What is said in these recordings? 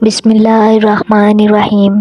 بسم اللہ الرحمن الرحیم۔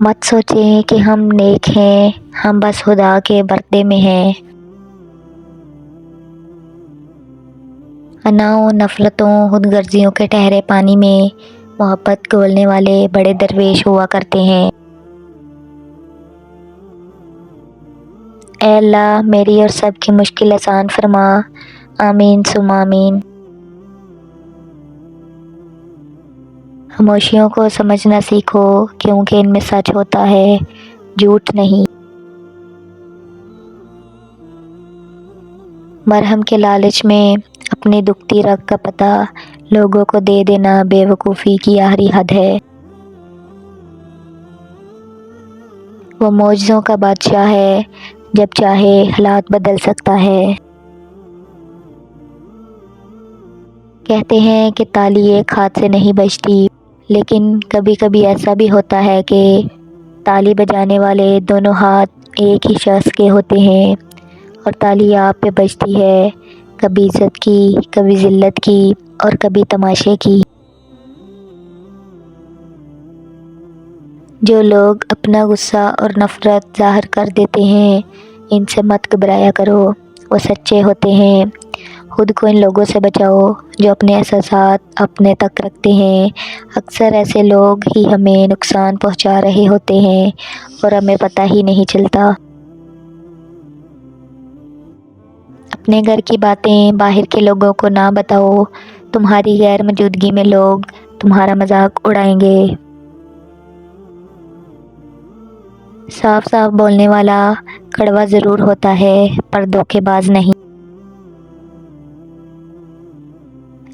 مت سوچیں کہ ہم نیک ہیں، ہم بس خدا کے پردے میں ہیں۔ اناؤں، نفرتوں، خود غرضیوں کے ٹھہرے پانی میں محبت گھولنے والے بڑے درویش ہوا کرتے ہیں۔ اے اللہ میری اور سب کی مشکل آسان فرما، آمین ثم آمین۔ خاموشیوں کو سمجھنا سیکھو کیونکہ ان میں سچ ہوتا ہے، جھوٹ نہیں۔ مرہم کے لالچ میں اپنی دکھتی رگ کا پتہ لوگوں کو دے دینا بے وقوفی کی آخری حد ہے۔ وہ معجزوں کا بادشاہ ہے، جب چاہے حالات بدل سکتا ہے۔ کہتے ہیں کہ تالی ایک ہاتھ سے نہیں بجتی، لیکن کبھی کبھی ایسا بھی ہوتا ہے کہ تالی بجانے والے دونوں ہاتھ ایک ہی شخص کے ہوتے ہیں، اور تالی آپ پہ بجتی ہے، کبھی عزت کی، کبھی ذلت کی، اور کبھی تماشے کی۔ جو لوگ اپنا غصہ اور نفرت ظاہر کر دیتے ہیں، ان سے مت گھبرایا کرو، وہ سچے ہوتے ہیں۔ خود کو ان لوگوں سے بچاؤ جو اپنے احساسات اپنے تک رکھتے ہیں۔ اکثر ایسے لوگ ہی ہمیں نقصان پہنچا رہے ہوتے ہیں اور ہمیں پتہ ہی نہیں چلتا۔ اپنے گھر کی باتیں باہر کے لوگوں کو نہ بتاؤ، تمہاری غیر موجودگی میں لوگ تمہارا مذاق اڑائیں گے۔ صاف صاف بولنے والا کڑوا ضرور ہوتا ہے پر دھوکے باز نہیں۔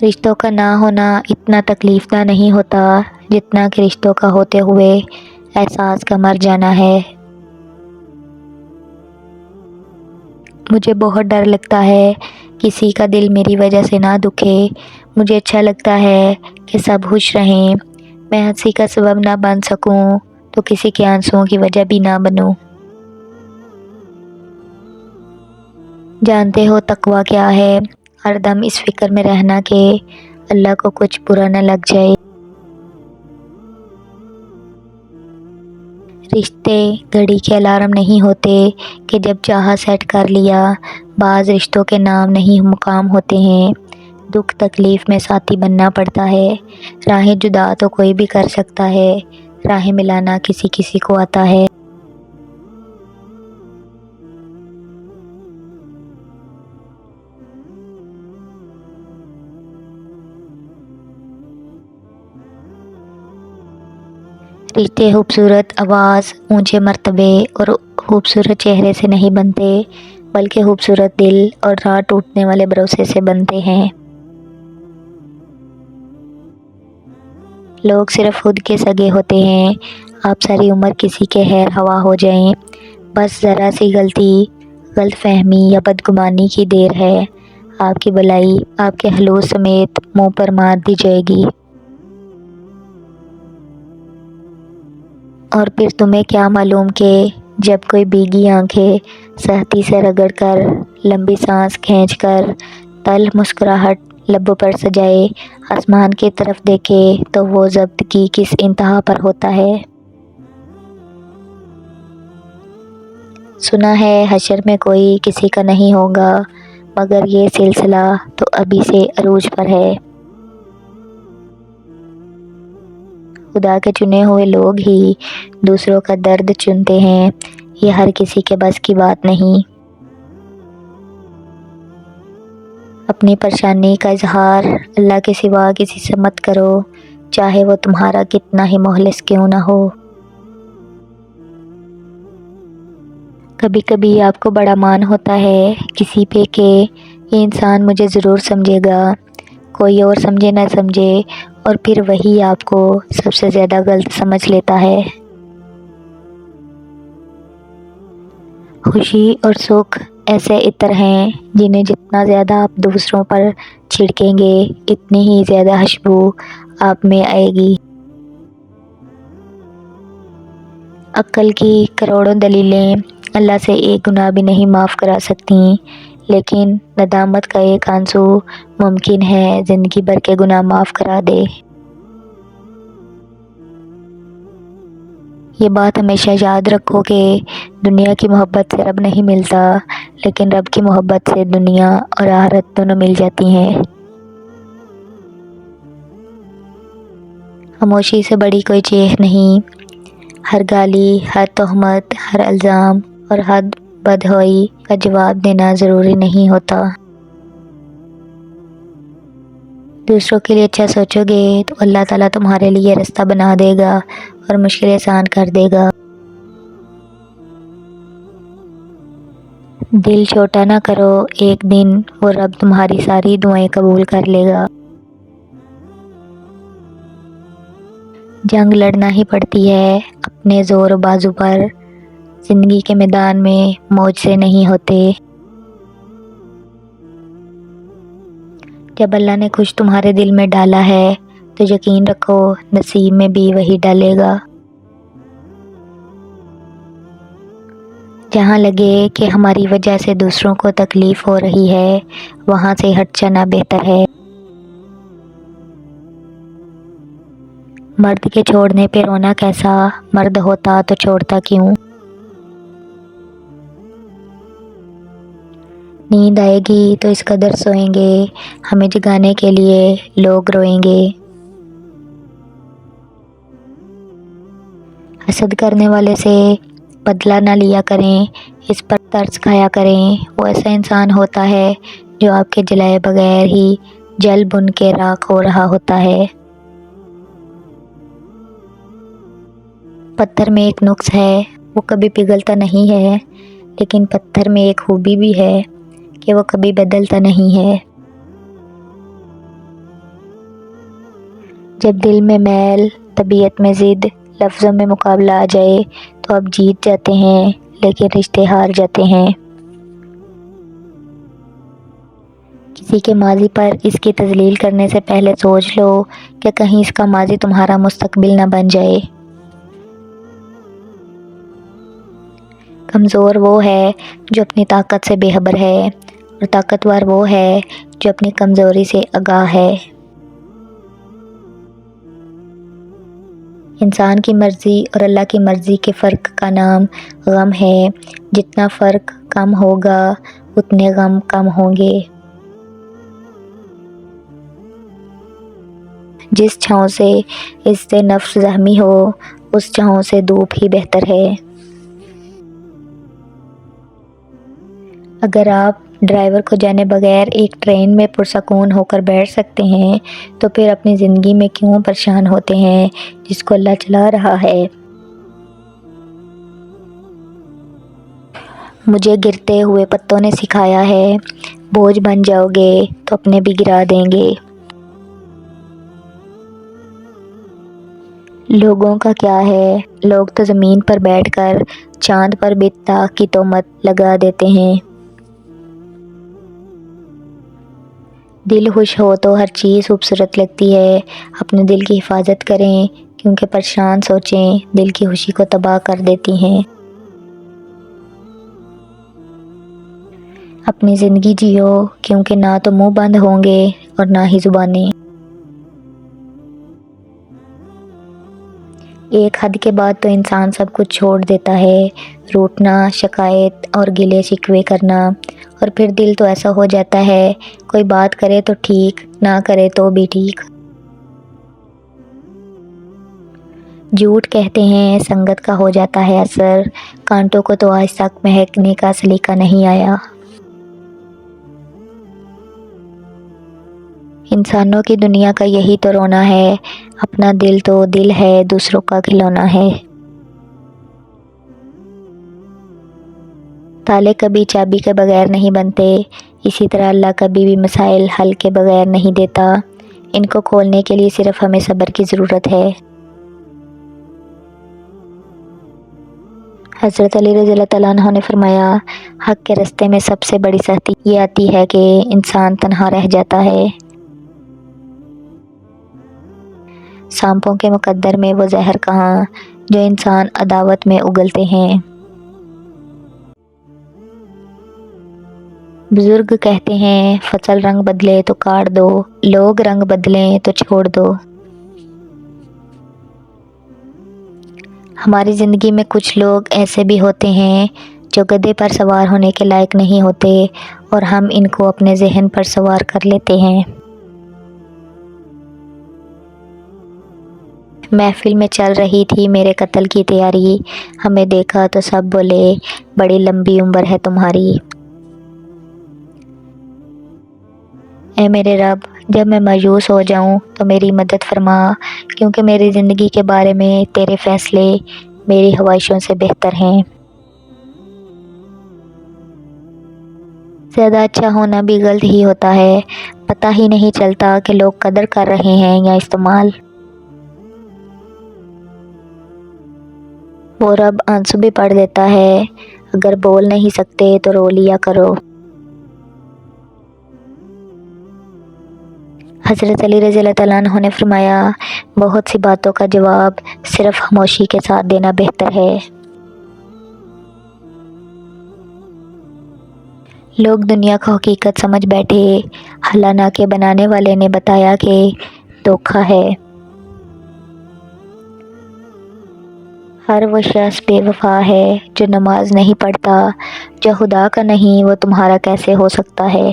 رشتوں کا نہ ہونا اتنا تکلیف دہ نہیں ہوتا جتنا کہ رشتوں کا ہوتے ہوئے احساس کا مر جانا ہے۔ مجھے بہت ڈر لگتا ہے کسی کا دل میری وجہ سے نہ دکھے۔ مجھے اچھا لگتا ہے کہ سب خوش رہیں۔ میں ہنسی کا سبب نہ بن سکوں تو کسی کے آنسوؤں کی وجہ بھی نہ بنوں۔ جانتے ہو تقویٰ کیا ہے؟ ہر دم اس فکر میں رہنا کہ اللہ کو کچھ برا نہ لگ جائے۔ رشتے گھڑی کے الارم نہیں ہوتے کہ جب چاہا سیٹ کر لیا۔ بعض رشتوں کے نام نہیں مقام ہوتے ہیں، دکھ تکلیف میں ساتھی بننا پڑتا ہے۔ راہیں جدا تو کوئی بھی کر سکتا ہے، راہیں ملانا کسی کسی کو آتا ہے۔ رشتے خوبصورت آواز، اونچے مرتبے اور خوبصورت چہرے سے نہیں بنتے، بلکہ خوبصورت دل اور نہ ٹوٹنے والے بھروسے سے بنتے ہیں۔ لوگ صرف خود کے سگے ہوتے ہیں۔ آپ ساری عمر کسی کے خیر خواہ ہو جائیں، بس ذرا سی غلطی، غلط فہمی یا بدگمانی کی دیر ہے، آپ کی بلائی آپ کے خلوص سمیت منہ پر مار دی جائے گی۔ اور پھر تمہیں کیا معلوم کہ جب کوئی بھیگی آنکھیں سختی سے رگڑ کر، لمبی سانس کھینچ کر، تلخ مسکراہٹ لبوں پر سجائے آسمان کی طرف دیکھے تو وہ ضبط کس انتہا پر ہوتا ہے۔ سنا ہے حشر میں کوئی کسی کا نہیں ہوگا، مگر یہ سلسلہ تو ابھی سے عروج پر ہے۔ خدا کے چنے ہوئے لوگ ہی دوسروں کا درد چنتے ہیں، یہ ہر کسی کے بس کی بات نہیں۔ اپنی پریشانی کا اظہار اللہ کے سوا کسی سے مت کرو، چاہے وہ تمہارا کتنا ہی مخلص کیوں نہ ہو۔ کبھی کبھی آپ کو بڑا مان ہوتا ہے کسی پہ کہ یہ انسان مجھے ضرور سمجھے گا، کوئی اور سمجھے نہ سمجھے، اور پھر وہی آپ کو سب سے زیادہ غلط سمجھ لیتا ہے۔ خوشی اور سکھ ایسے عطر ہیں جنہیں جتنا زیادہ آپ دوسروں پر چھڑکیں گے اتنی ہی زیادہ خوشبو آپ میں آئے گی۔ عقل کی کروڑوں دلیلیں اللہ سے ایک گناہ بھی نہیں معاف کرا سکتی، لیکن ندامت کا ایک آنسو ممکن ہے زندگی بھر کے گناہ معاف کرا دے۔ یہ بات ہمیشہ یاد رکھو کہ دنیا کی محبت سے رب نہیں ملتا، لیکن رب کی محبت سے دنیا اور آخرت دونوں مل جاتی ہیں۔ خاموشی سے بڑی کوئی چیخ نہیں۔ ہر گالی، ہر تہمت، ہر الزام اور ہر بدخواہی کا جواب دینا ضروری نہیں ہوتا۔ دوسروں کے لیے اچھا سوچو گے تو اللہ تعالیٰ تمہارے لیے رستہ بنا دے گا اور مشکلیں آسان کر دے گا۔ دل چھوٹا نہ کرو، ایک دن وہ رب تمہاری ساری دعائیں قبول کر لے گا۔ جنگ لڑنا ہی پڑتی ہے اپنے زور و بازو پر، زندگی کے میدان میں موج سے نہیں ہوتے۔ جب اللہ نے کچھ تمہارے دل میں ڈالا ہے تو یقین رکھو نصیب میں بھی وہی ڈالے گا۔ جہاں لگے کہ ہماری وجہ سے دوسروں کو تکلیف ہو رہی ہے، وہاں سے ہٹ جانا بہتر ہے۔ مرد کے چھوڑنے پہ رونا کیسا، مرد ہوتا تو چھوڑتا کیوں۔ نیند آئے گی تو اس قدر سوئیں گے، ہمیں جگانے کے لیے لوگ روئیں گے۔ حسد کرنے والے سے بدلہ نہ لیا کریں، اس پر ترس کھایا کریں۔ وہ ایسا انسان ہوتا ہے جو آپ کے جلائے بغیر ہی جل بن کے راکھ ہو رہا ہوتا ہے۔ پتھر میں ایک نقص ہے، وہ کبھی پگھلتا نہیں ہے، لیکن پتھر میں ایک خوبی بھی ہے کہ وہ کبھی بدلتا نہیں ہے۔ جب دل میں میل، طبیعت میں ضد، لفظوں میں مقابلہ آ جائے تو آپ جیت جاتے ہیں، لیکن رشتے ہار جاتے ہیں۔ کسی کے ماضی پر اس کی تذلیل کرنے سے پہلے سوچ لو کہ کہیں اس کا ماضی تمہارا مستقبل نہ بن جائے۔ کمزور وہ ہے جو اپنی طاقت سے بے خبر ہے، اور طاقتور وہ ہے جو اپنی کمزوری سے آگاہ ہے۔ انسان کی مرضی اور اللہ کی مرضی کے فرق کا نام غم ہے۔ جتنا فرق کم ہوگا اتنے غم کم ہوں گے۔ جس چھاؤں سے عزت نفس زخمی ہو، اس چھاؤں سے دھوپ ہی بہتر ہے۔ اگر آپ ڈرائیور کو جانے بغیر ایک ٹرین میں پرسکون ہو کر بیٹھ سکتے ہیں تو پھر اپنی زندگی میں کیوں پریشان ہوتے ہیں جس کو اللہ چلا رہا ہے۔ مجھے گرتے ہوئے پتوں نے سکھایا ہے، بوجھ بن جاؤ گے تو اپنے بھی گرا دیں گے۔ لوگوں کا کیا ہے، لوگ تو زمین پر بیٹھ کر چاند پر بتا کی تہمت لگا دیتے ہیں۔ دل خوش ہو تو ہر چیز خوبصورت لگتی ہے۔ اپنے دل کی حفاظت کریں، کیونکہ پریشان سوچیں دل کی خوشی کو تباہ کر دیتی ہیں۔ اپنی زندگی جیو، کیونکہ نہ تو منہ بند ہوں گے اور نہ ہی زبانیں۔ ایک حد کے بعد تو انسان سب کچھ چھوڑ دیتا ہے، روٹنا، شکایت اور گلے شکوے کرنا، اور پھر دل تو ایسا ہو جاتا ہے کوئی بات کرے تو ٹھیک، نہ کرے تو بھی ٹھیک۔ جھوٹ کہتے ہیں سنگت کا ہو جاتا ہے اثر، کانٹوں کو تو آج تک مہکنے کا سلیقہ نہیں آیا۔ انسانوں کی دنیا کا یہی تو رونا ہے، اپنا دل تو دل ہے، دوسروں کا کھلونا ہے۔ تالے کبھی چابی کے بغیر نہیں بنتے، اسی طرح اللہ کبھی بھی مسائل حل کے بغیر نہیں دیتا۔ ان کو کھولنے کے لیے صرف ہمیں صبر کی ضرورت ہے۔ حضرت علی رضی اللہ تعالیٰ عنہ نے فرمایا، حق کے راستے میں سب سے بڑی سختی یہ آتی ہے کہ انسان تنہا رہ جاتا ہے۔ سانپوں کے مقدر میں وہ زہر کہاں جو انسان عداوت میں اگلتے ہیں۔ بزرگ کہتے ہیں فصل رنگ بدلے تو کاٹ دو، لوگ رنگ بدلیں تو چھوڑ دو۔ ہماری زندگی میں کچھ لوگ ایسے بھی ہوتے ہیں جو گدھے پر سوار ہونے کے لائق نہیں ہوتے اور ہم ان کو اپنے ذہن پر سوار کر لیتے ہیں۔ محفل میں چل رہی تھی میرے قتل کی تیاری، ہمیں دیکھا تو سب بولے بڑی لمبی عمر ہے تمہاری۔ اے میرے رب، جب میں مایوس ہو جاؤں تو میری مدد فرما، کیونکہ میری زندگی کے بارے میں تیرے فیصلے میری خواہشوں سے بہتر ہیں۔ زیادہ اچھا ہونا بھی غلط ہی ہوتا ہے، پتہ ہی نہیں چلتا کہ لوگ قدر کر رہے ہیں یا استعمال۔ وہ رب آنسو بھی پڑھ دیتا ہے، اگر بول نہیں سکتے تو رو لیا کرو۔ حضرت علی رضی اللہ تعالیٰ عنہ نے فرمایا، بہت سی باتوں کا جواب صرف خاموشی کے ساتھ دینا بہتر ہے۔ لوگ دنیا کا حقیقت سمجھ بیٹھے، حالانکہ بنانے والے نے بتایا کہ دھوکہ ہے۔ ہر وہ شخص بے وفا ہے جو نماز نہیں پڑھتا، جو خدا کا نہیں وہ تمہارا کیسے ہو سکتا ہے۔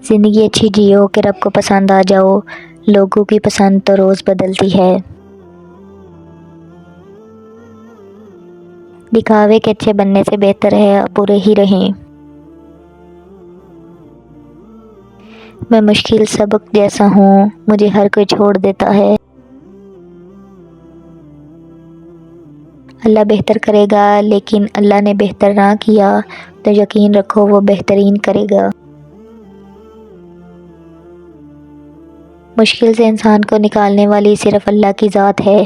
زندگی اچھی جیو کہ رب کو پسند آ جاؤ، لوگوں کی پسند تو روز بدلتی ہے۔ دکھاوے کے اچھے بننے سے بہتر ہے برے ہی رہیں۔ میں مشکل سبق جیسا ہوں، مجھے ہر کوئی چھوڑ دیتا ہے۔ اللہ بہتر کرے گا، لیکن اللہ نے بہتر نہ کیا تو یقین رکھو وہ بہترین کرے گا۔ مشکل سے انسان کو نکالنے والی صرف اللہ کی ذات ہے۔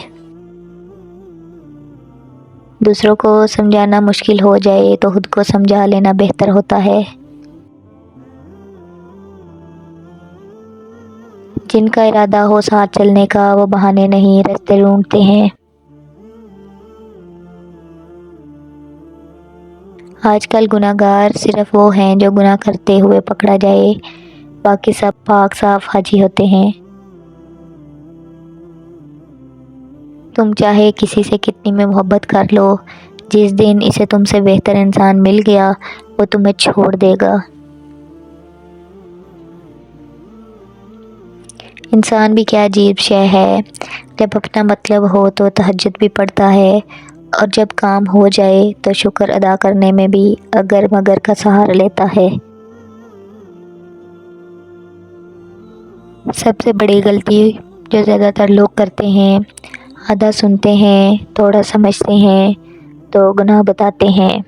دوسروں کو سمجھانا مشکل ہو جائے تو خود کو سمجھا لینا بہتر ہوتا ہے۔ جن کا ارادہ ہو ساتھ چلنے کا وہ بہانے نہیں راستے ڈھونڈتے ہیں۔ آج کل گناہ گار صرف وہ ہیں جو گناہ کرتے ہوئے پکڑا جائے، باقی سب پاک صاف حاجی ہوتے ہیں۔ تم چاہے کسی سے کتنی میں محبت کر لو، جس دن اسے تم سے بہتر انسان مل گیا وہ تمہیں چھوڑ دے گا۔ انسان بھی کیا عجیب شے ہے، جب اپنا مطلب ہو تو تہجد بھی پڑھتا ہے، اور جب کام ہو جائے تو شکر ادا کرنے میں بھی اگر مگر کا سہارا لیتا ہے۔ سب سے بڑی غلطی جو زیادہ تر لوگ کرتے ہیں، آدھا سنتے ہیں، تھوڑا سمجھتے ہیں تو گناہ بتاتے ہیں۔